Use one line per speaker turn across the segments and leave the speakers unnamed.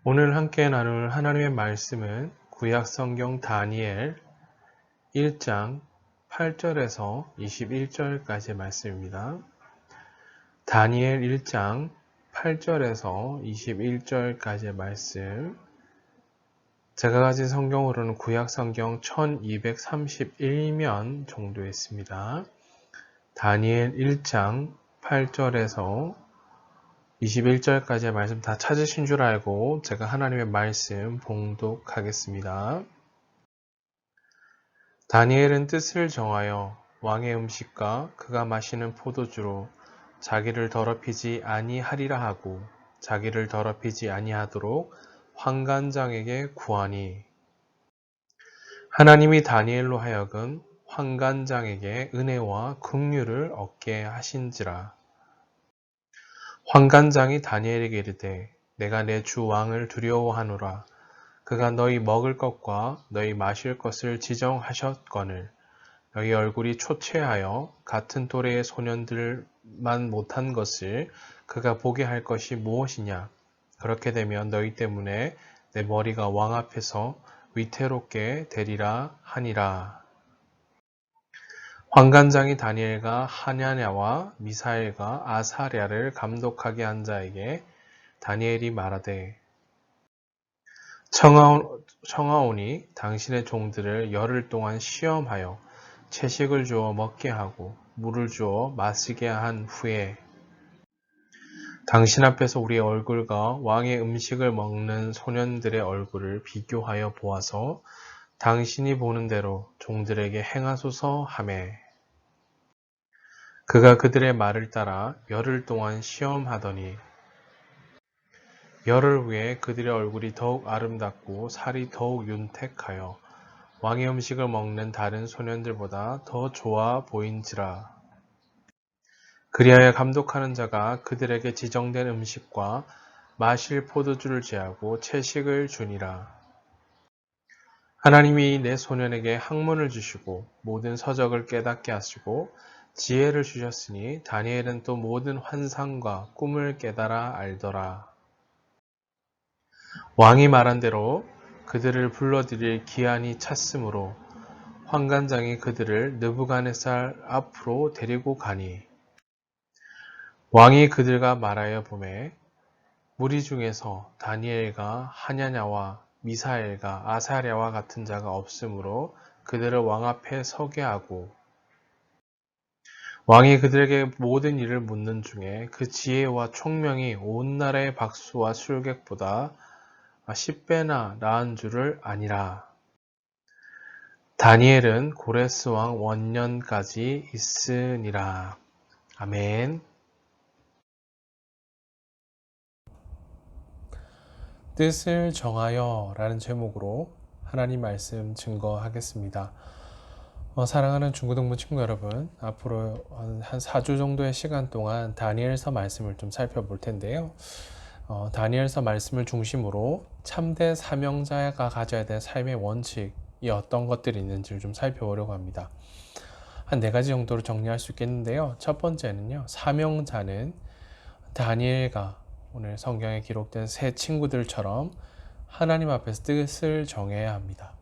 오늘 함께 나눌 하나님의 말씀은 구약 성경 다니엘 1장 8절에서 21절까지의 말씀입니다. 다니엘 1장 8절에서 21절까지의 말씀. 제가 가진 성경으로는 구약 성경 1231면 정도 있습니다. 다니엘 1장 8절에서 21절까지의 말씀 다 찾으신 줄 알고 제가 하나님의 말씀 봉독하겠습니다. 다니엘은 뜻을 정하여 왕의 음식과 그가 마시는 포도주로 자기를 더럽히지 아니하리라 하고 자기를 더럽히지 아니하도록 환관장에게 구하니, 하나님이 다니엘로 하여금 환관장에게 은혜와 긍휼을 얻게 하신지라. 환관장이 다니엘에게 이르되 내가 내 주 왕을 두려워하노라. 그가 너희 먹을 것과 너희 마실 것을 지정하셨거늘 너희 얼굴이 초췌하여 같은 또래의 소년들만 못한 것을 그가 보게 할 것이 무엇이냐. 그렇게 되면 너희 때문에 내 머리가 왕 앞에서 위태롭게 되리라 하니라. 환관장이 다니엘과 하냐냐와 미사엘과 아사랴를 감독하게 한 자에게 다니엘이 말하되 청하오니 당신의 종들을 열흘 동안 시험하여 채식을 주어 먹게 하고 물을 주어 마시게 한 후에 당신 앞에서 우리의 얼굴과 왕의 음식을 먹는 소년들의 얼굴을 비교하여 보아서 당신이 보는 대로 종들에게 행하소서 하매, 그가 그들의 말을 따라 열흘 동안 시험하더니 열흘 후에 그들의 얼굴이 더욱 아름답고 살이 더욱 윤택하여 왕의 음식을 먹는 다른 소년들보다 더 좋아 보인지라. 그리하여 감독하는 자가 그들에게 지정된 음식과 마실 포도주를 제하고 채식을 주니라. 하나님이 내 소년에게 학문을 주시고 모든 서적을 깨닫게 하시고 지혜를 주셨으니 다니엘은 또 모든 환상과 꿈을 깨달아 알더라. 왕이 말한 대로 그들을 불러들일 기한이 찼으므로 환관장이 그들을 느부갓네살 앞으로 데리고 가니, 왕이 그들과 말하여 보매 무리 중에서 다니엘과 하냐냐와 미사엘과 아사랴와 같은 자가 없으므로 그들을 왕 앞에 서게 하고, 왕이 그들에게 모든 일을 묻는 중에 그 지혜와 총명이 온 나라의 박수와 술객보다 10배나 나은 줄을 아니라. 다니엘은 고레스 왕 원년까지 있으니라. 아멘. 뜻을 정하여 라는 제목으로 하나님 말씀 증거하겠습니다. 사랑하는 중고등부 친구 여러분, 앞으로 한 4주 정도의 시간 동안 다니엘서 말씀을 좀 살펴볼 텐데요. 다니엘서 말씀을 중심으로 참된 사명자가 가져야 될 삶의 원칙이 어떤 것들이 있는지를 좀 살펴보려고 합니다. 한 4가지 정도로 정리할 수 있겠는데요. 첫 번째는요, 사명자는 다니엘과 오늘 성경에 기록된 세 친구들처럼 하나님 앞에서 뜻을 정해야 합니다.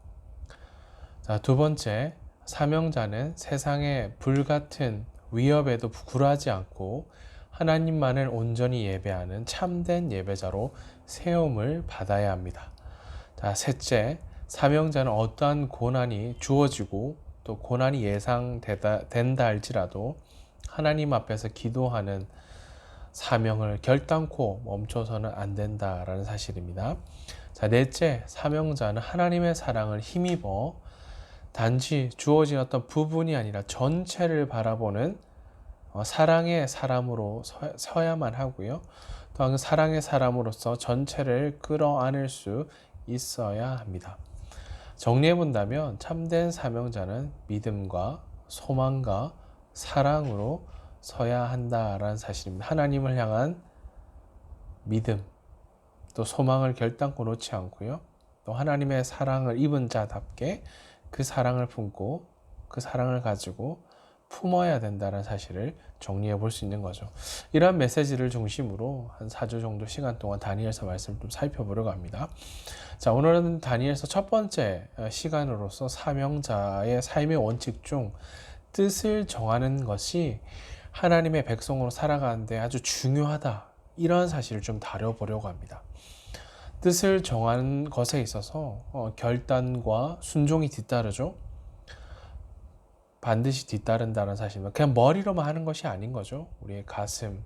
자, 두 번째, 사명자는 세상의 불같은 위협에도 굴하지 않고 하나님만을 온전히 예배하는 참된 예배자로 세움을 받아야 합니다. 자, 셋째, 사명자는 어떠한 고난이 주어지고 또 고난이 예상된다 할지라도 하나님 앞에서 기도하는 사명을 결단코 멈춰서는 안 된다라는 사실입니다. 자, 넷째, 사명자는 하나님의 사랑을 힘입어 단지 주어진 어떤 부분이 아니라 전체를 바라보는 사랑의 사람으로 서야만 하고요. 또한 사랑의 사람으로서 전체를 끌어안을 수 있어야 합니다. 정리해 본다면 참된 사명자는 믿음과 소망과 사랑으로 서야 한다라는 사실입니다. 하나님을 향한 믿음, 또 소망을 결단코 놓지 않고요. 또 하나님의 사랑을 입은 자답게 그 사랑을 품고 그 사랑을 가지고 품어야 된다는 사실을 정리해 볼 수 있는 거죠. 이러한 메시지를 중심으로 한 4주 정도 시간 동안 다니엘서 말씀을 좀 살펴보려고 합니다. 자, 오늘은 다니엘서 첫 번째 시간으로서 사명자의 삶의 원칙 중 뜻을 정하는 것이 하나님의 백성으로 살아가는데 아주 중요하다. 이러한 사실을 좀 다뤄보려고 합니다. 뜻을 정하는 것에 있어서 결단과 순종이 뒤따르죠. 반드시 뒤따른다는 사실은 그냥 머리로만 하는 것이 아닌 거죠. 우리의 가슴,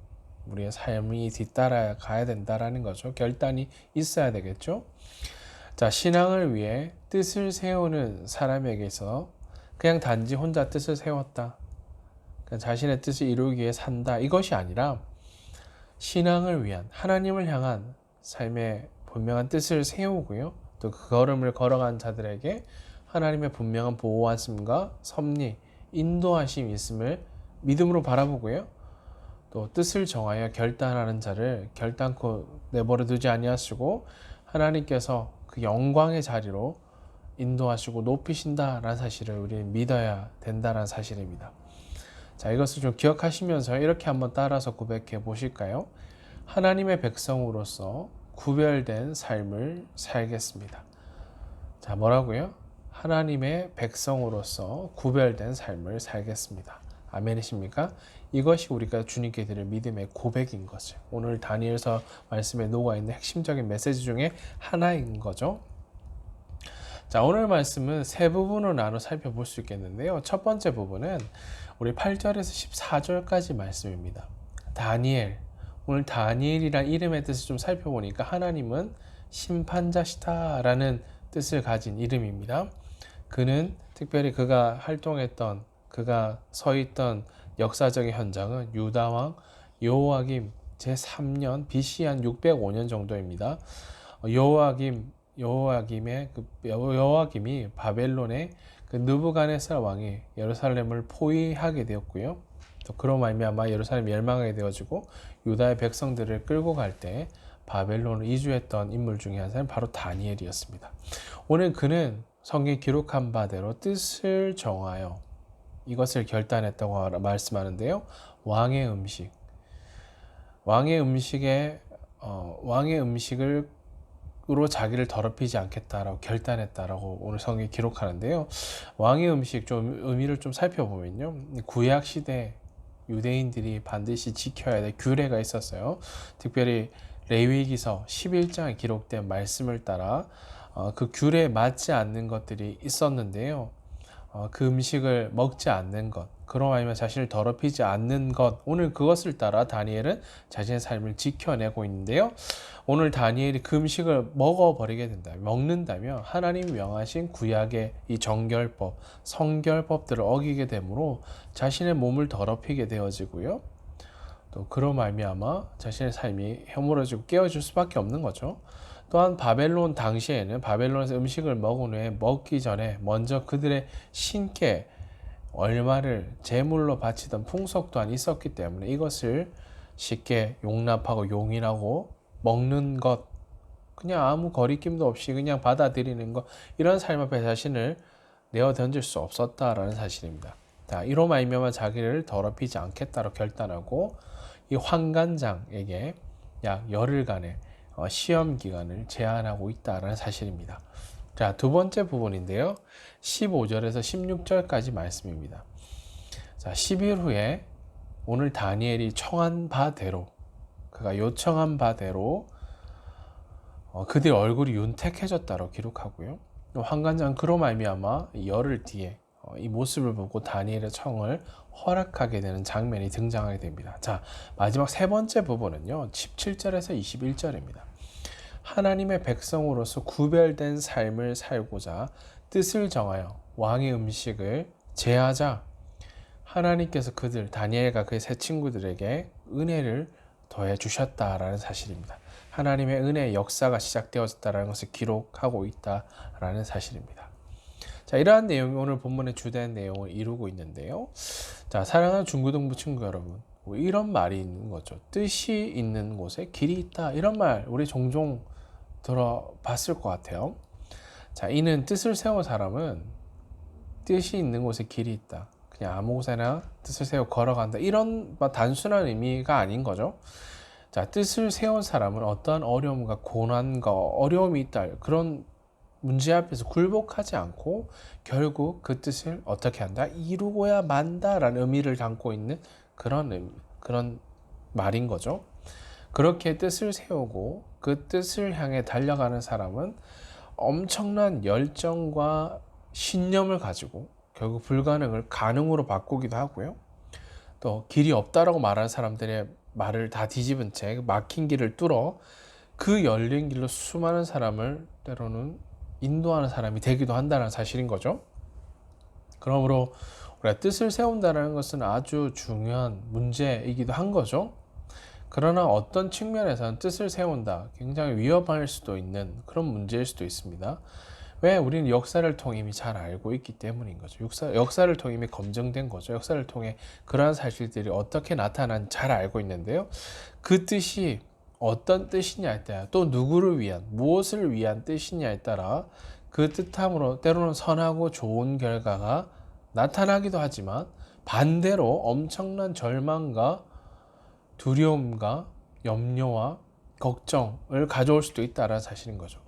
우리의 삶이 뒤따라 가야 된다라는 거죠. 결단이 있어야 되겠죠. 자, 신앙을 위해 뜻을 세우는 사람에게서 그냥 단지 혼자 뜻을 세웠다, 그냥 자신의 뜻을 이루기 위해 산다, 이것이 아니라 신앙을 위한 하나님을 향한 삶의 분명한 뜻을 세우고요. 또 그 걸음을 걸어간 자들에게 하나님의 분명한 보호하심과 섭리, 인도하심이 있음을 믿음으로 바라보고요. 또 뜻을 정하여 결단하는 자를 결단코 내버려 두지 아니하시고 하나님께서 그 영광의 자리로 인도하시고 높이신다라는 사실을 우리는 믿어야 된다는 사실입니다. 자, 이것을 좀 기억하시면서 이렇게 한번 따라서 고백해 보실까요? 하나님의 백성으로서 구별된 삶을 살겠습니다. 자, 뭐라고요? 하나님의 백성으로서 구별된 삶을 살겠습니다. 아멘이십니까? 이것이 우리가 주님께 드릴 믿음의 고백인 거죠. 오늘 다니엘서 말씀에 녹아있는 핵심적인 메시지 중에 하나인 거죠. 자, 오늘 말씀은 세 부분으로 나눠 살펴볼 수 있겠는데요. 첫 번째 부분은 우리 8절에서 14절까지 말씀입니다. 다니엘, 오늘 다니엘이란 이름의 뜻을 좀 살펴보니까 하나님은 심판자시다라는 뜻을 가진 이름입니다. 그는 특별히 그가 활동했던, 그가 서 있던 역사적인 현장은 유다왕 여호야김 제3년 BC 한 605년 정도입니다. 여호야김이 바벨론의 그 느부갓네살 왕이 예루살렘을 포위하게 되었고요. 또 그로 말미암아 예루살렘이 멸망하게 되어지고 유다의 백성들을 끌고 갈 때 바벨론을 이주했던 인물 중에 한 사람이 바로 다니엘이었습니다. 오늘 그는 성경에 기록한 바대로 뜻을 정하여 이것을 결단했다고 말씀하는데요. 왕의 음식으로 자기를 더럽히지 않겠다라고 결단했다라고 오늘 성경에 기록하는데요. 왕의 음식 좀 의미를 좀 살펴보면요. 구약 시대 유대인들이 반드시 지켜야 될 규례가 있었어요. 특별히 레위기서 11장에 기록된 말씀을 따라 그 규례에 맞지 않는 것들이 있었는데요. 그 음식을 먹지 않는 것, 그로 말미암아 자신을 더럽히지 않는 것, 오늘 그것을 따라 다니엘은 자신의 삶을 지켜내고 있는데요. 오늘 다니엘이 그 음식을 먹는다면 하나님이 명하신 구약의 이 정결법, 성결법들을 어기게 되므로 자신의 몸을 더럽히게 되어지고요. 또 그로 말미암아 자신의 삶이 허물어지고 깨어질 수밖에 없는 거죠. 또한 바벨론 당시에는 바벨론에서 음식을 먹은 후에 먹기 전에 먼저 그들의 신께 얼마를 제물로 바치던 풍속 또한 있었기 때문에 이것을 쉽게 용납하고 용인하고 먹는 것, 그냥 아무 거리낌도 없이 그냥 받아들이는 것, 이런 삶 앞에 자신을 내어 던질 수 없었다라는 사실입니다. 자, 이로 말미암아 자기를 더럽히지 않겠다고 결단하고 이 환관장에게 약 열흘간의 시험 기간을 제한하고 있다는 사실입니다. 자, 두 번째 부분인데요. 15절에서 16절까지 말씀입니다. 자, 10일 후에 오늘 다니엘이 청한 바대로, 그가 요청한 바대로 그들의 얼굴이 윤택해졌다고 기록하고요. 환관장 그로 말미암아 열흘 뒤에 이 모습을 보고 다니엘의 청을 허락하게 되는 장면이 등장하게 됩니다. 자, 마지막 세 번째 부분은요. 17절에서 21절입니다. 하나님의 백성으로서 구별된 삶을 살고자 뜻을 정하여 왕의 음식을 제하자 하나님께서 다니엘과 그의 세 친구들에게 은혜를 더해 주셨다라는 사실입니다. 하나님의 은혜의 역사가 시작되어졌다는 것을 기록하고 있다라는 사실입니다. 자, 이러한 내용이 오늘 본문의 주된 내용을 이루고 있는데요. 자, 사랑하는 중고등부 친구 여러분, 이런 말이 있는 거죠. 뜻이 있는 곳에 길이 있다. 이런 말 우리 종종 들어봤을 것 같아요. 자, 이는 뜻을 세운 사람은 뜻이 있는 곳에 길이 있다. 그냥 아무 곳에나 뜻을 세우고 걸어간다. 이런 단순한 의미가 아닌 거죠. 자, 뜻을 세운 사람은 어떠한 어려움과 고난과 어려움이 있다. 그런 문제 앞에서 굴복하지 않고 결국 그 뜻을 어떻게 한다? 이루고야 만다라는 의미를 담고 있는 그런 말인 거죠. 그렇게 뜻을 세우고 그 뜻을 향해 달려가는 사람은 엄청난 열정과 신념을 가지고 결국 불가능을 가능으로 바꾸기도 하고요. 또 길이 없다라고 말하는 사람들의 말을 다 뒤집은 채 막힌 길을 뚫어 그 열린 길로 수많은 사람을 때로는 인도하는 사람이 되기도 한다는 사실인 거죠. 그러므로 우리가 뜻을 세운다는 것은 아주 중요한 문제이기도 한 거죠. 그러나 어떤 측면에서는 뜻을 세운다 굉장히 위험할 수도 있는 그런 문제일 수도 있습니다. 왜? 우리는 역사를 통해 이미 잘 알고 있기 때문인 거죠. 역사를 통해 이미 검증된 거죠. 역사를 통해 그러한 사실들이 어떻게 나타난 잘 알고 있는데요. 그 뜻이 어떤 뜻이냐에 따라 또 누구를 위한 무엇을 위한 뜻이냐에 따라 그 뜻함으로 때로는 선하고 좋은 결과가 나타나기도 하지만 반대로 엄청난 절망과 두려움과 염려와 걱정을 가져올 수도 있다는 사실인 거죠.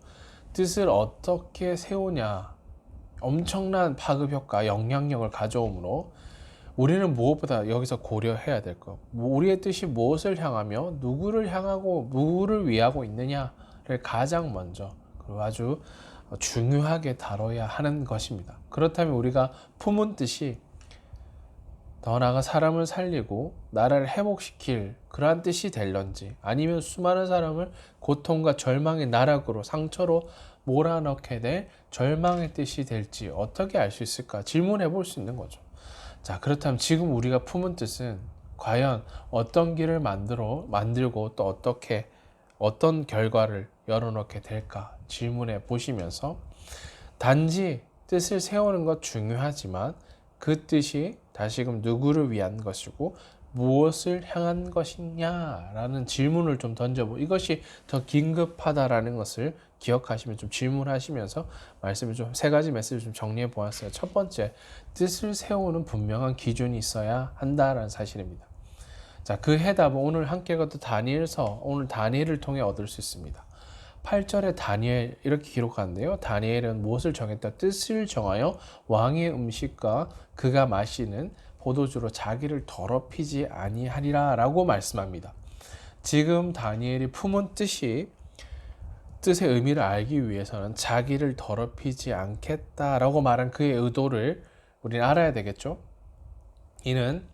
뜻을 어떻게 세우냐 엄청난 파급 효과, 영향력을 가져오므로 우리는 무엇보다 여기서 고려해야 될 것, 우리의 뜻이 무엇을 향하며 누구를 향하고 누구를 위하고 있느냐를 가장 먼저 그리고 아주 중요하게 다뤄야 하는 것입니다. 그렇다면 우리가 품은 뜻이 더 나아가 사람을 살리고 나라를 회복시킬 그러한 뜻이 될런지 아니면 수많은 사람을 고통과 절망의 나락으로 상처로 몰아넣게 될 절망의 뜻이 될지 어떻게 알 수 있을까 질문해 볼 수 있는 거죠. 자, 그렇다면 지금 우리가 품은 뜻은 과연 어떤 길을 만들고 또 어떤 결과를 열어놓게 될까 질문해 보시면서 단지 뜻을 세우는 것 중요하지만 그 뜻이 다시금 누구를 위한 것이고 무엇을 향한 것이냐라는 질문을 좀 던져보고 이것이 더 긴급하다라는 것을 기억하시면 좀 질문하시면서 말씀을 좀 세 가지 메시지를 좀 정리해 보았어요. 첫 번째, 뜻을 세우는 분명한 기준이 있어야 한다라는 사실입니다. 자, 그 해답은 오늘 함께 읽었던 다니엘서 오늘 다니엘을 통해 얻을 수 있습니다. 8절에 다니엘 이렇게 기록하는데요. 다니엘은 무엇을 정했다? 뜻을 정하여 왕의 음식과 그가 마시는 포도주로 자기를 더럽히지 아니하리라 라고 말씀합니다. 지금 다니엘이 품은 뜻의 의미를 알기 위해서는 자기를 더럽히지 않겠다라고 말한 그의 의도를 우리는 알아야 되겠죠. 이는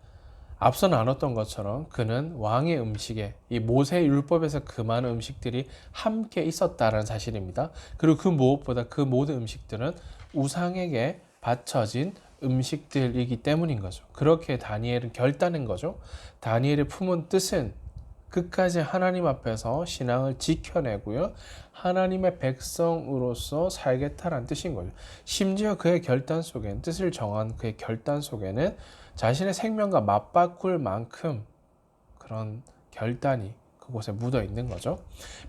앞서 나눴던 것처럼 그는 왕의 음식에 이 모세 율법에서 그 많은 음식들이 함께 있었다는 사실입니다. 그리고 그 무엇보다 그 모든 음식들은 우상에게 바쳐진 음식들이기 때문인 거죠. 그렇게 다니엘은 결단한 거죠. 다니엘의 품은 뜻은 끝까지 하나님 앞에서 신앙을 지켜내고요. 하나님의 백성으로서 살겠다라는 뜻인 거죠. 심지어 그의 결단 속에는 뜻을 정한 그의 결단 속에는 자신의 생명과 맞바꿀 만큼 그런 결단이 그곳에 묻어 있는 거죠.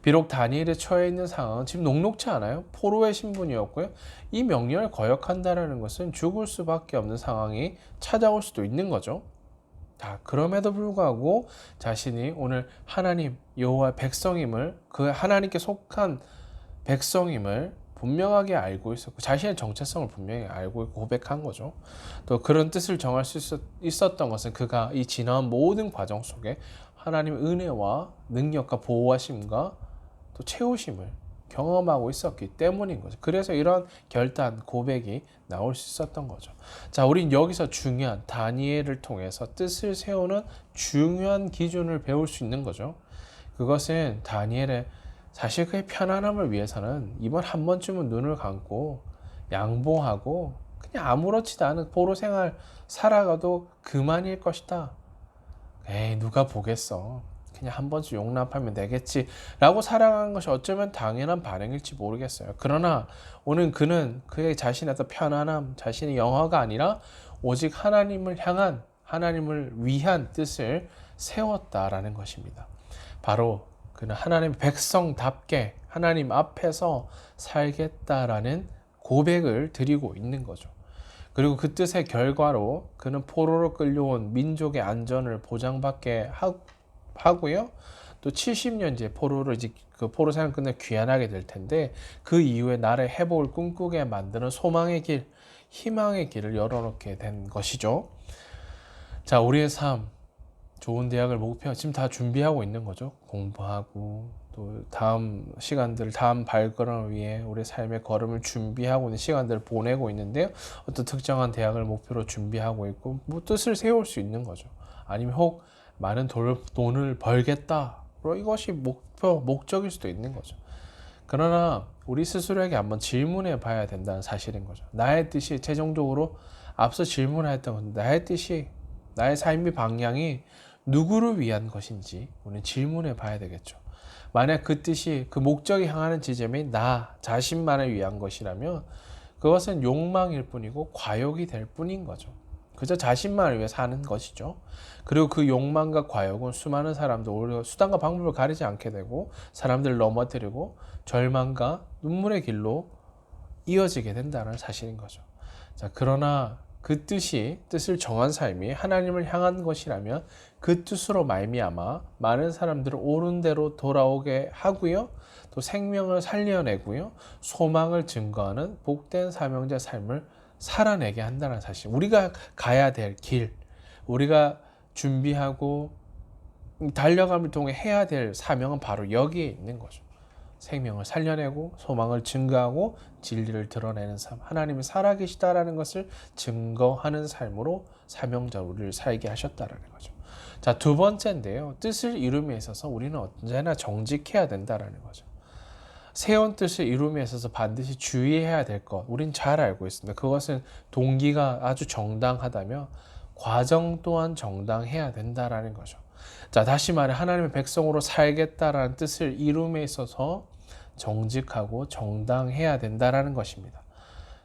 비록 다니엘에 처해 있는 상황은 지금 녹록치 않아요. 포로의 신분이었고요. 이 명령을 거역한다는 것은 죽을 수밖에 없는 상황이 찾아올 수도 있는 거죠. 자, 그럼에도 불구하고 자신이 오늘 하나님 여호와의 백성임을 그 하나님께 속한 백성임을 분명하게 알고 있었고 자신의 정체성을 분명히 알고 있고 고백한 거죠. 또 그런 뜻을 정할 수 있었던 것은 그가 이 지나온 모든 과정 속에 하나님의 은혜와 능력과 보호하심과 또 채우심을 경험하고 있었기 때문인 거죠. 그래서 이런 결단, 고백이 나올 수 있었던 거죠. 자, 우린 여기서 중요한 다니엘을 통해서 뜻을 세우는 중요한 기준을 배울 수 있는 거죠. 그것은 다니엘의 사실 그의 편안함을 위해서는 이번 한 번쯤은 눈을 감고 양보하고 그냥 아무렇지도 않은 포로 생활 살아가도 그만일 것이다. 에이, 누가 보겠어. 그냥 한 번쯤 용납하면 되겠지 라고 살아가는 것이 어쩌면 당연한 반응일지 모르겠어요. 그러나 오늘 그는 그의 자신의 어떤 편안함, 자신의 영화가 아니라 오직 하나님을 향한 하나님을 위한 뜻을 세웠다라는 것입니다. 바로 그는 하나님의 백성답게 하나님 앞에서 살겠다라는 고백을 드리고 있는 거죠. 그리고 그 뜻의 결과로 그는 포로로 끌려온 민족의 안전을 보장받게 하고요. 또 70년째 포로를 이제 그 포로 생활 끝내 귀환하게 될 텐데 그 이후에 나라의 회복을 꿈꾸게 만드는 소망의 길, 희망의 길을 열어놓게 된 것이죠. 자, 우리의 삶, 좋은 대학을 목표 지금 다 준비하고 있는 거죠. 공부하고 또 다음 시간들, 다음 발걸음을 위해 우리 삶의 걸음을 준비하고 있는 시간들을 보내고 있는데요. 어떤 특정한 대학을 목표로 준비하고 있고 뭐 뜻을 세울 수 있는 거죠. 아니면 혹 많은 돈을 벌겠다. 이것이 목적일 수도 있는 거죠. 그러나 우리 스스로에게 한번 질문해 봐야 된다는 사실인 거죠. 나의 뜻이 최종적으로 앞서 질문했던 건 나의 뜻이 나의 삶의 방향이 누구를 위한 것인지 우리는 질문해 봐야 되겠죠. 만약 그 뜻이 그 목적이 향하는 지점이 나 자신만을 위한 것이라면 그것은 욕망일 뿐이고 과욕이 될 뿐인 거죠. 그저 자신만을 위해 사는 것이죠. 그리고 그 욕망과 과욕은 수많은 사람들 오히려 수단과 방법을 가리지 않게 되고 사람들을 넘어뜨리고 절망과 눈물의 길로 이어지게 된다는 사실인 거죠. 자, 그러나 그 뜻을 정한 삶이 하나님을 향한 것이라면 그 뜻으로 말미암아 많은 사람들을 옳은 대로 돌아오게 하고요. 또 생명을 살려내고요. 소망을 증거하는 복된 사명자 삶을 살아내게 한다는 사실. 우리가 가야 될 길, 우리가 준비하고 달려감을 통해 해야 될 사명은 바로 여기에 있는 거죠. 생명을 살려내고 소망을 증거하고 진리를 드러내는 삶, 하나님이 살아계시다라는 것을 증거하는 삶으로 사명자로 우리를 살게 하셨다라는 거죠. 자, 두 번째인데요. 뜻을 이룸에 있어서 우리는 언제나 정직해야 된다라는 거죠. 세운 뜻을 이룸에 있어서 반드시 주의해야 될 것, 우린 잘 알고 있습니다. 그것은 동기가 아주 정당하다며 과정 또한 정당해야 된다라는 거죠. 자, 다시 말해 하나님의 백성으로 살겠다라는 뜻을 이룸에 있어서 정직하고 정당해야 된다라는 것입니다.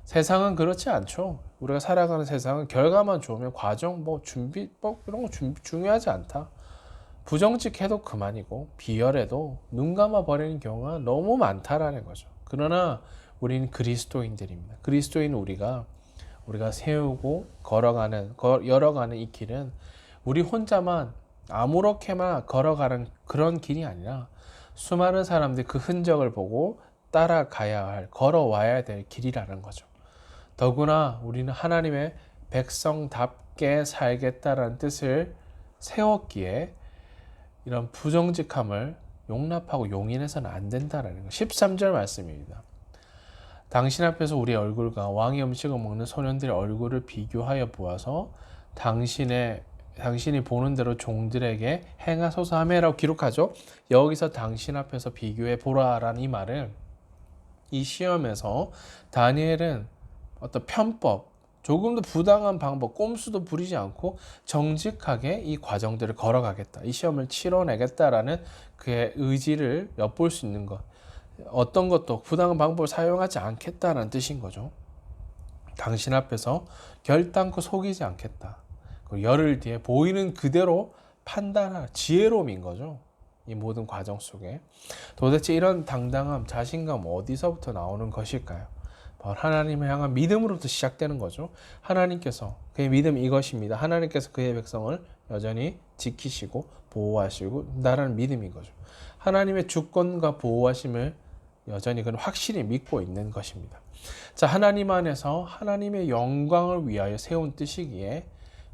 세상은 그렇지 않죠. 우리가 살아가는 세상은 결과만 좋으면 과정, 준비, 이런 거 중요하지 않다. 부정직해도 그만이고 비열해도 눈 감아 버리는 경우가 너무 많다라는 거죠. 그러나 우리는 그리스도인들입니다. 그리스도인 우리가 세우고 열어가는 이 길은 우리 혼자만 아무렇게만 걸어가는 그런 길이 아니라 수많은 사람들이 그 흔적을 보고 따라가야 할, 걸어와야 될 길이라는 거죠. 더구나 우리는 하나님의 백성답게 살겠다라는 뜻을 세웠기에 이런 부정직함을 용납하고 용인해서는 안 된다라는 거. 13절 말씀입니다. 당신 앞에서 우리의 얼굴과 왕의 음식을 먹는 소년들의 얼굴을 비교하여 보아서 당신이 보는 대로 종들에게 행하소서 하매라고 기록하죠. 여기서 당신 앞에서 비교해 보라라는 이 말은 이 시험에서 다니엘은 어떤 편법, 조금 더 부당한 방법, 꼼수도 부리지 않고 정직하게 이 과정들을 걸어가겠다. 이 시험을 치러내겠다라는 그의 의지를 엿볼 수 있는 것. 어떤 것도 부당한 방법을 사용하지 않겠다라는 뜻인 거죠. 당신 앞에서 결단코 속이지 않겠다. 열흘 뒤에 보이는 그대로 판단할 지혜로움인 거죠. 이 모든 과정 속에. 도대체 이런 당당함, 자신감 어디서부터 나오는 것일까요? 바로 하나님을 향한 믿음으로부터 시작되는 거죠. 하나님께서, 그의 믿음 이것입니다. 하나님께서 그의 백성을 여전히 지키시고 보호하시고 나라는 믿음인 거죠. 하나님의 주권과 보호하심을 여전히 그는 확실히 믿고 있는 것입니다. 자, 하나님 안에서 하나님의 영광을 위하여 세운 뜻이기에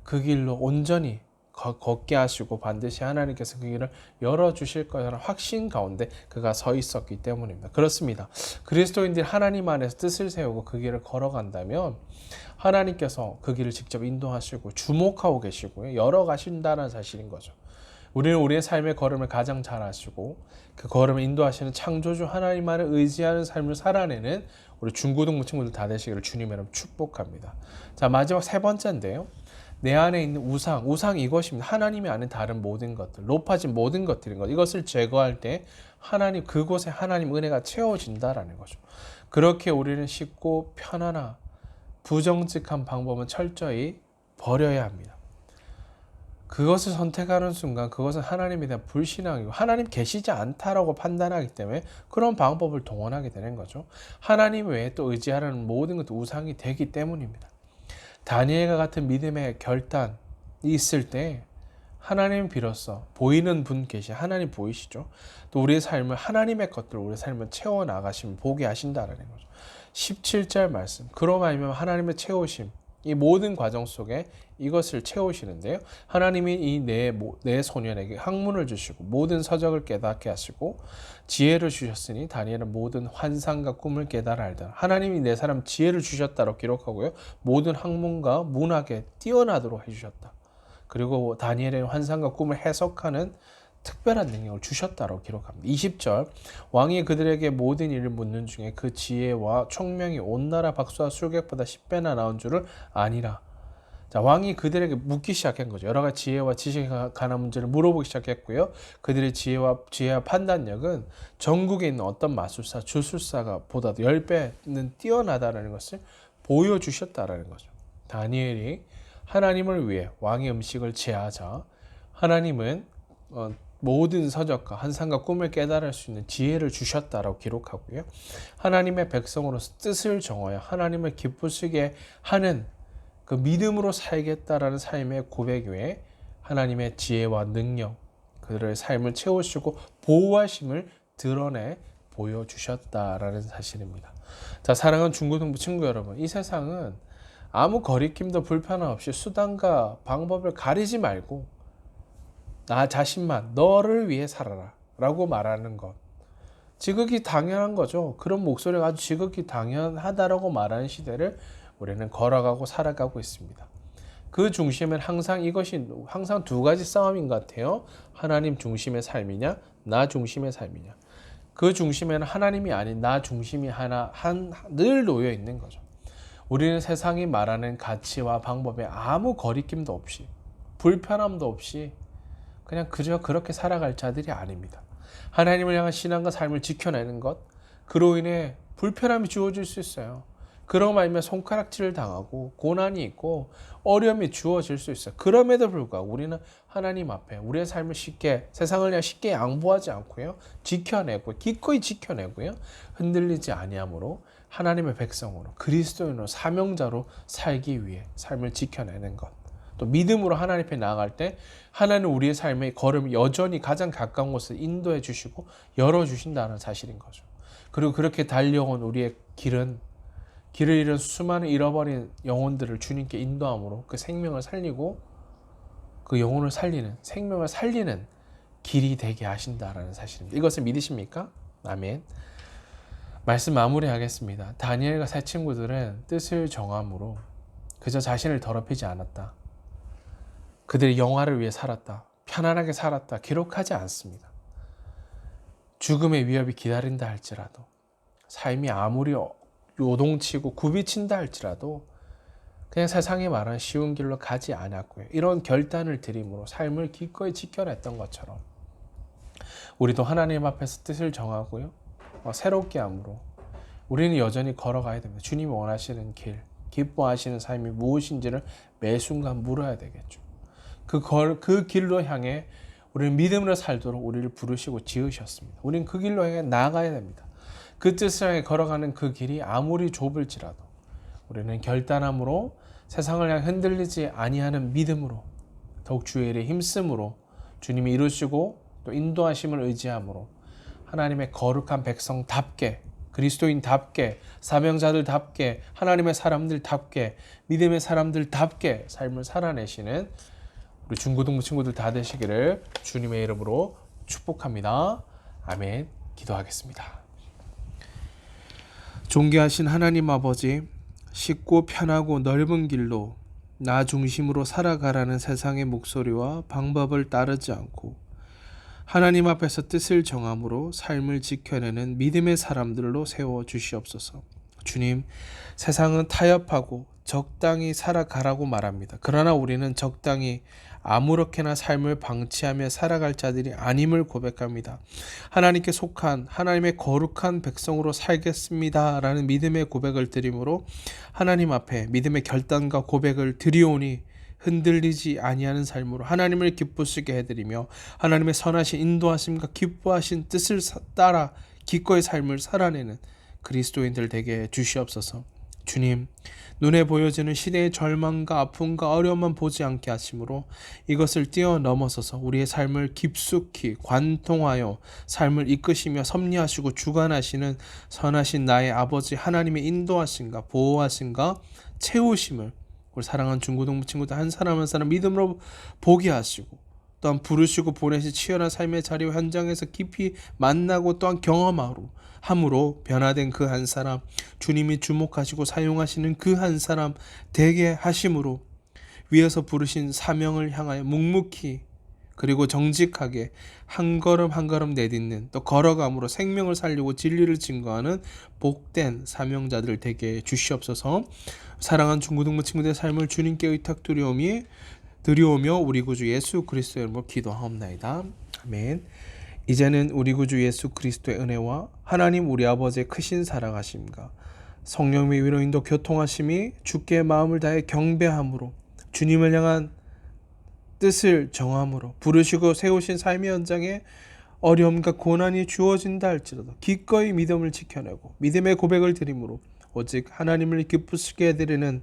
그 길로 온전히 걷게 하시고 반드시 하나님께서 그 길을 열어주실 거라는 확신 가운데 그가 서 있었기 때문입니다. 그렇습니다. 그리스도인들이 하나님 안에서 뜻을 세우고 그 길을 걸어간다면 하나님께서 그 길을 직접 인도하시고 주목하고 계시고 열어가신다는 사실인 거죠. 우리는 우리의 삶의 걸음을 가장 잘 아시고 그 걸음을 인도하시는 창조주 하나님만을 의지하는 삶을 살아내는 우리 중고등부 친구들 다 되시기를 주님의 이름으로 축복합니다. 자, 마지막 세 번째인데요. 내 안에 있는 우상이 이것입니다. 하나님이 아는 다른 모든 것들, 높아진 모든 것들인 것. 이것을 제거할 때 그곳에 하나님 은혜가 채워진다라는 거죠. 그렇게 우리는 쉽고 편안한 부정직한 방법은 철저히 버려야 합니다. 그것을 선택하는 순간 그것은 하나님에 대한 불신앙이고 하나님 계시지 않다라고 판단하기 때문에 그런 방법을 동원하게 되는 거죠. 하나님 외에 또 의지하는 모든 것도 우상이 되기 때문입니다. 다니엘과 같은 믿음의 결단이 있을 때 하나님 비로소 보이는 분 계시, 하나님 보이시죠? 또 우리의 삶을, 하나님의 것들 우리의 삶을 채워나가시면 보게 하신다라는 거죠. 17절 말씀, 그로 말미암아 하나님의 채우심, 이 모든 과정 속에 이것을 채우시는데요. 하나님이 이 내 소년에게 학문을 주시고 모든 서적을 깨닫게 하시고 지혜를 주셨으니 다니엘은 모든 환상과 꿈을 깨달아 알다. 하나님이 내 사람 지혜를 주셨다고 기록하고요. 모든 학문과 문학에 뛰어나도록 해주셨다. 그리고 다니엘의 환상과 꿈을 해석하는 특별한 능력을 주셨다고 기록합니다. 20절, 왕이 그들에게 모든 일을 묻는 중에 그 지혜와 총명이 온 나라 박수와 술객보다 10배나 나온 줄을 아니라. 자, 왕이 그들에게 묻기 시작한 거죠. 여러 가지 지혜와 지식에 관한 문제를 물어보기 시작했고요. 그들의 지혜와 판단력은 전국에 있는 어떤 마술사, 주술사가 보다도 10배는 뛰어나다는 것을 보여주셨다는 거죠. 다니엘이 하나님을 위해 왕의 음식을 제하자 하나님은 모든 서적과 환상과 꿈을 깨달을 수 있는 지혜를 주셨다라고 기록하고요. 하나님의 백성으로서 뜻을 정하여 하나님을 기쁘시게 하는 그 믿음으로 살겠다라는 삶의 고백 외에 하나님의 지혜와 능력, 그들의 삶을 채우시고 보호하심을 드러내 보여주셨다라는 사실입니다. 자, 사랑하는 중고등부 친구 여러분, 이 세상은 아무 거리낌도 불편함 없이 수단과 방법을 가리지 말고 나 자신만 너를 위해 살아라 라고 말하는 것, 지극히 당연한 거죠. 그런 목소리가 아주 지극히 당연하다라고 말하는 시대를 우리는 걸어가고 살아가고 있습니다. 그 중심은 항상 두 가지 싸움인 것 같아요. 하나님 중심의 삶이냐, 나 중심의 삶이냐. 그 중심에는 하나님이 아닌 나 중심이 늘 놓여 있는 거죠. 우리는 세상이 말하는 가치와 방법에 아무 거리낌도 없이, 불편함도 없이 그냥 그저 그렇게 살아갈 자들이 아닙니다. 하나님을 향한 신앙과 삶을 지켜내는 것, 그로 인해 불편함이 주어질 수 있어요. 그런 말이면 손가락질을 당하고 고난이 있고 어려움이 주어질 수 있어요. 그럼에도 불구하고 우리는 하나님 앞에 우리의 삶을 세상을 그냥 쉽게 양보하지 않고요, 지켜내고 기꺼이 지켜내고요, 흔들리지 아니함으로 하나님의 백성으로 그리스도인으로 사명자로 살기 위해 삶을 지켜내는 것, 또 믿음으로 하나님 앞에 나아갈 때 하나님 우리의 삶의 걸음 여전히 가장 가까운 곳을 인도해 주시고 열어주신다는 사실인 거죠. 그리고 그렇게 달려온 우리의 길을 잃은 수많은 잃어버린 영혼들을 주님께 인도함으로 그 생명을 살리고 그 영혼을 살리는, 생명을 살리는 길이 되게 하신다라는 사실입니다. 이것을 믿으십니까? 아멘. 말씀 마무리하겠습니다. 다니엘과 세 친구들은 뜻을 정함으로 그저 자신을 더럽히지 않았다. 그들이 영화를 위해 살았다. 편안하게 살았다. 기록하지 않습니다. 죽음의 위협이 기다린다 할지라도, 삶이 아무리 요동치고 굽이친다 할지라도 그냥 세상이 말하는 쉬운 길로 가지 않았고요. 이런 결단을 드림으로 삶을 기꺼이 지켜냈던 것처럼 우리도 하나님 앞에서 뜻을 정하고요, 새롭게 함으로 우리는 여전히 걸어가야 됩니다. 주님이 원하시는 길, 기뻐하시는 삶이 무엇인지를 매 순간 물어야 되겠죠. 그 길로 향해 우리는 믿음으로 살도록 우리를 부르시고 지으셨습니다. 우리는 그 길로 향해 나아가야 됩니다. 그 뜻을 향해 걸어가는 그 길이 아무리 좁을지라도 우리는 결단함으로 세상을 향해 흔들리지 아니하는 믿음으로 더욱 주의 일에 힘쓰므로 주님이 이루시고 또 인도하심을 의지함으로 하나님의 거룩한 백성답게, 그리스도인답게, 사명자들답게, 하나님의 사람들답게, 믿음의 사람들답게 삶을 살아내시는 우리 중고등부 친구들 다 되시기를 주님의 이름으로 축복합니다. 아멘. 기도하겠습니다. 존귀하신 하나님 아버지, 쉽고 편하고 넓은 길로 나 중심으로 살아가라는 세상의 목소리와 방법을 따르지 않고 하나님 앞에서 뜻을 정함으로 삶을 지켜내는 믿음의 사람들로 세워주시옵소서. 주님, 세상은 타협하고 적당히 살아가라고 말합니다. 그러나 우리는 적당히 아무렇게나 삶을 방치하며 살아갈 자들이 아님을 고백합니다. 하나님께 속한 하나님의 거룩한 백성으로 살겠습니다 라는 믿음의 고백을 드림으로 하나님 앞에 믿음의 결단과 고백을 드리오니 흔들리지 아니하는 삶으로 하나님을 기쁘시게 해드리며 하나님의 선하신 인도하심과 기뻐하신 뜻을 따라 기꺼이 삶을 살아내는 그리스도인들 되게 주시옵소서. 주님, 눈에 보여지는 시대의 절망과 아픔과 어려움만 보지 않게 하심으로 이것을 뛰어넘어서서 우리의 삶을 깊숙이 관통하여 삶을 이끄시며 섭리하시고 주관하시는 선하신 나의 아버지 하나님의 인도하심과 보호하심과 채우심을 우리 사랑하는 중고등부 친구들 한 사람 한 사람 믿음으로 보게 하시고, 또한 부르시고 보내신 치열한 삶의 자리와 현장에서 깊이 만나고 또한 경험하고 함으로 변화된 그 한 사람, 주님이 주목하시고 사용하시는 그 한 사람 되게 하심으로 위에서 부르신 사명을 향하여 묵묵히 그리고 정직하게 한 걸음 한 걸음 내딛는, 또 걸어감으로 생명을 살리고 진리를 증거하는 복된 사명자들 되게 주시옵소서. 사랑하는 중고등부 친구들의 삶을 주님께 드리오며 우리 구주 예수 그리스도의 이름으로 기도하옵나이다. 아멘. 이제는 우리 구주 예수 그리스도의 은혜와 하나님 우리 아버지의 크신 사랑하심과 성령의 위로 인도 교통하심이 주께 마음을 다해 경배함으로 주님을 향한 뜻을 정함으로 부르시고 세우신 삶의 현장에 어려움과 고난이 주어진다 할지라도 기꺼이 믿음을 지켜내고 믿음의 고백을 드림으로 오직 하나님을 기쁘시게 해드리는,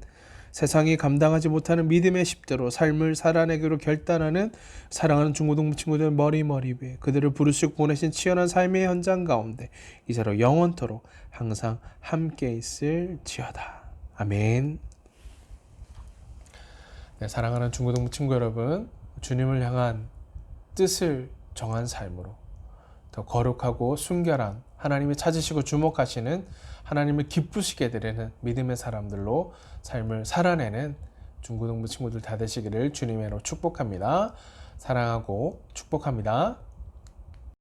세상이 감당하지 못하는 믿음의 십대로 삶을 살아내기로 결단하는 사랑하는 중고등부 친구들 머리 위에 그들을 부르시고 보내신 치열한 삶의 현장 가운데 이제로 영원토록 항상 함께 있을지어다. 아멘. 네, 사랑하는 중고등부 친구 여러분, 주님을 향한 뜻을 정한 삶으로 더 거룩하고 순결한, 하나님이 찾으시고 주목하시는, 하나님을 기쁘시게 드리는 믿음의 사람들로 삶을 살아내는 중고등부 친구들 다 되시기를 주님의 이름으로 축복합니다. 사랑하고 축복합니다.